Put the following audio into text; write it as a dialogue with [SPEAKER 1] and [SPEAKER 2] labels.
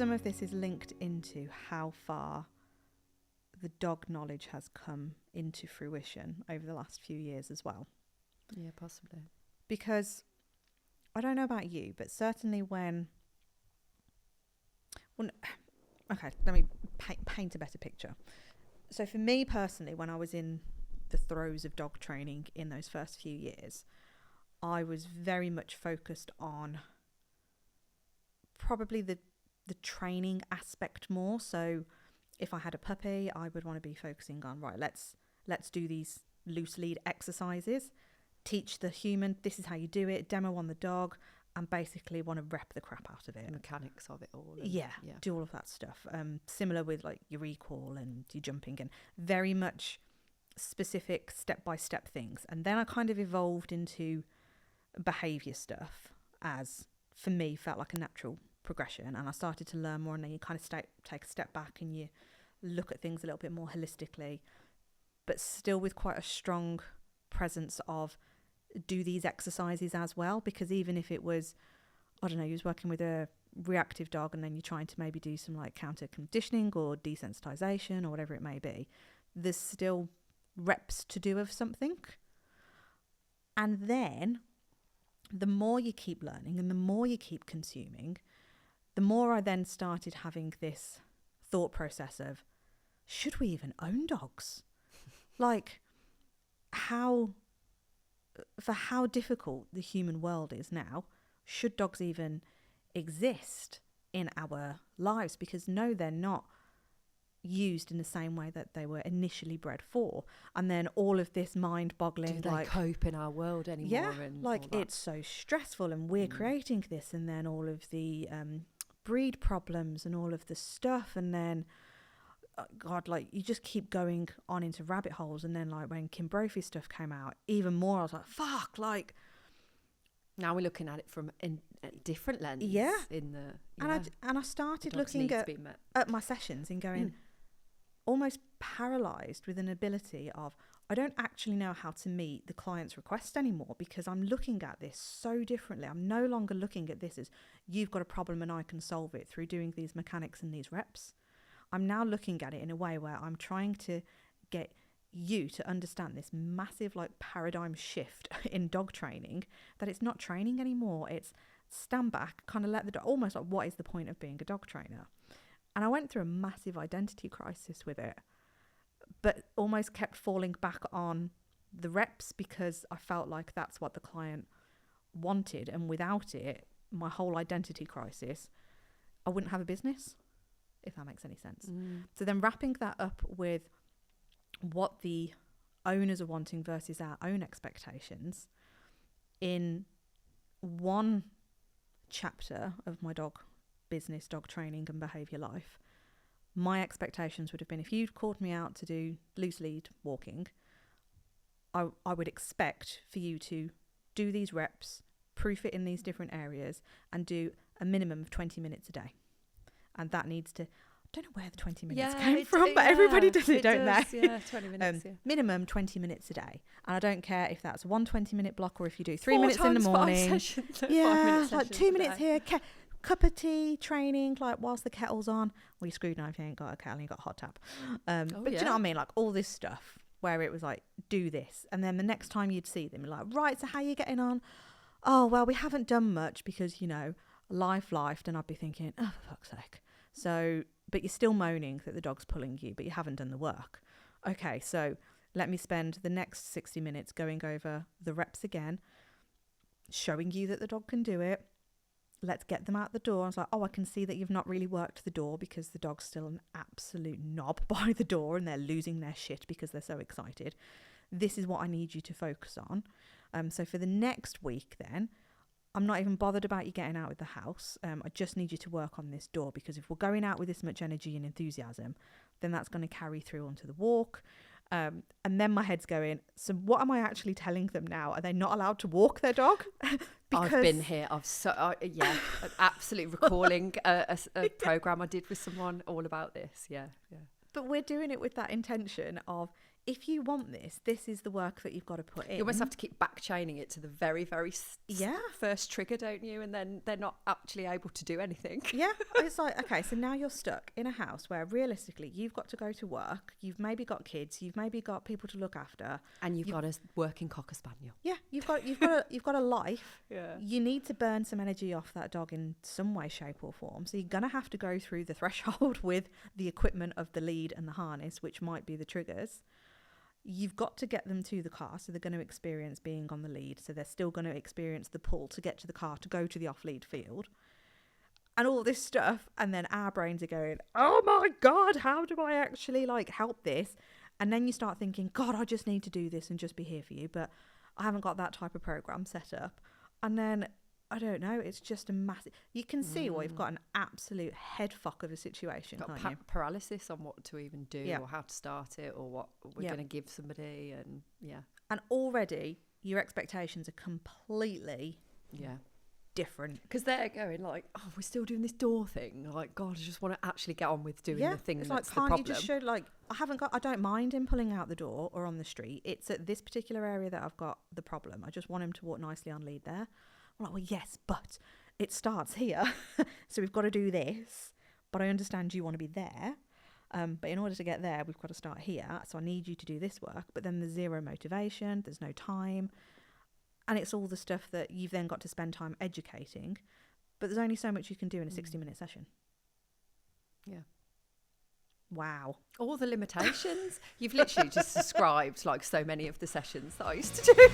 [SPEAKER 1] some of this is linked into how far the dog knowledge has come into fruition over the last few years as well.
[SPEAKER 2] Yeah, possibly.
[SPEAKER 1] Because I don't know about you, but certainly okay, let me paint a better picture. So for me personally, when I was in the throes of dog training in those first few years, I was very much focused on probably the training aspect more. So if I had a puppy, I would want to be focusing on, right, let's do these loose lead exercises, teach the human, this is how you do it, demo on the dog, and basically want to rep the crap out of it.
[SPEAKER 2] The mechanics of it all.
[SPEAKER 1] Yeah, do all of that stuff. Similar with like your recall and your jumping, and very much specific step-by-step things. And then I kind of evolved into behaviour stuff, as for me felt like a natural progression, and I started to learn more, and then you kind of take a step back and you look at things a little bit more holistically, but still with quite a strong presence of do these exercises as well, because even if it was, I don't know, you was working with a reactive dog and then you're trying to maybe do some like counter conditioning or desensitization or whatever it may be, there's still reps to do of something. And then the more you keep learning and the more you keep consuming, the more I then started having this thought process of, should we even own dogs? Like, how difficult the human world is now, should dogs even exist in our lives? Because no, they're not used in the same way that they were initially bred for. And then all of this mind-boggling,
[SPEAKER 2] do they cope in our world anymore?
[SPEAKER 1] Yeah,
[SPEAKER 2] and
[SPEAKER 1] like it's so stressful, and we're creating this, and then all of the breed problems and all of the stuff, and then God, like you just keep going on into rabbit holes. And then like when Kim Brophy's stuff came out, even more, I was like, fuck, like
[SPEAKER 2] now we're looking at it from a different lens.
[SPEAKER 1] Yeah.
[SPEAKER 2] And
[SPEAKER 1] I started looking at my sessions and going almost paralyzed with an ability of, I don't actually know how to meet the client's request anymore, because I'm looking at this so differently. I'm no longer looking at this as you've got a problem and I can solve it through doing these mechanics and these reps. I'm now looking at it in a way where I'm trying to get you to understand this massive like paradigm shift in dog training, that it's not training anymore. It's stand back, kind of let the dog, almost like, what is the point of being a dog trainer? And I went through a massive identity crisis with it, but almost kept falling back on the reps because I felt like that's what the client wanted. And without it, my whole identity crisis, I wouldn't have a business, if that makes any sense. So then wrapping that up with what the owners are wanting versus our own expectations, in one chapter of my dog business, dog training and behaviour life, my expectations would have been, if you'd called me out to do loose lead walking, I would expect for you to do these reps, proof it in these different areas, and do a minimum of 20 minutes a day. And that needs to, I don't know where the 20 minutes came from, but everybody does it, don't they?
[SPEAKER 2] Yeah, 20 minutes,
[SPEAKER 1] minimum 20 minutes a day. And I don't care if that's one 20-minute block or if you do 3 minutes in the morning.
[SPEAKER 2] 5 sessions,
[SPEAKER 1] yeah, like 2 minutes here, cup of tea, training, like whilst the kettle's on. Well, you're screwed now if you ain't got a kettle and you got a hot tap. But do you know what I mean? Like all this stuff where it was like, do this. And then the next time you'd see them, you're like, right, so how are you getting on? Oh, well, we haven't done much because, you know, life. And I'd be thinking, oh, for fuck's sake. So, but you're still moaning that the dog's pulling you, but you haven't done the work. Okay, so let me spend the next 60 minutes going over the reps again, showing you that the dog can do it. Let's get them out the door. I was like, oh, I can see that you've not really worked the door because the dog's still an absolute knob by the door and they're losing their shit because they're so excited. This is what I need you to focus on. So for the next week then, I'm not even bothered about you getting out of the house. I just need you to work on this door, because if we're going out with this much energy and enthusiasm, then that's going to carry through onto the walk. And then my head's going, so what am I actually telling them now? Are they not allowed to walk their dog?
[SPEAKER 2] I've been here. I'm absolutely recalling a program I did with someone all about this. Yeah.
[SPEAKER 1] But we're doing it with that intention of, if you want this is the work that you've got to put in.
[SPEAKER 2] You almost have to keep back chaining it to the very, very first trigger, don't you? And then they're not actually able to do anything.
[SPEAKER 1] Yeah. It's like, okay, so now you're stuck in a house where realistically you've got to go to work. You've maybe got kids. You've maybe got people to look after.
[SPEAKER 2] And you've got a working Cocker Spaniel.
[SPEAKER 1] Yeah. You've got a life.
[SPEAKER 2] Yeah.
[SPEAKER 1] You need to burn some energy off that dog in some way, shape or form. So you're going to have to go through the threshold with the equipment of the lead and the harness, which might be the triggers. You've got to get them to the car, so they're going to experience being on the lead, so they're still going to experience the pull to get to the car to go to the off-lead field and all this stuff. And then our brains are going, oh my God, how do I actually like help this? And then you start thinking, God, I just need to do this and just be here for you, but I haven't got that type of program set up. And then I don't know, it's just a massive, you can see why you've got an absolute head fuck of a situation, can't you?
[SPEAKER 2] Paralysis on what to even do or how to start it or what we're going to give somebody. And
[SPEAKER 1] already your expectations are completely different.
[SPEAKER 2] Because they're going like, oh, we're still doing this door thing. Like, God, I just want to actually get on with doing the thing that's like, the problem.
[SPEAKER 1] You just show, like, I don't mind him pulling out the door or on the street. It's at this particular area that I've got the problem. I just want him to walk nicely on lead there. I'm like, well, yes, but it starts here. So we've got to do this. But I understand you want to be there. But in order to get there, we've got to start here. So I need you to do this work. But then there's zero motivation. There's no time. And it's all the stuff that you've then got to spend time educating. But there's only so much you can do in a 60-minute session.
[SPEAKER 2] Yeah.
[SPEAKER 1] Wow.
[SPEAKER 2] All the limitations. You've literally just described like so many of the sessions that I used to do.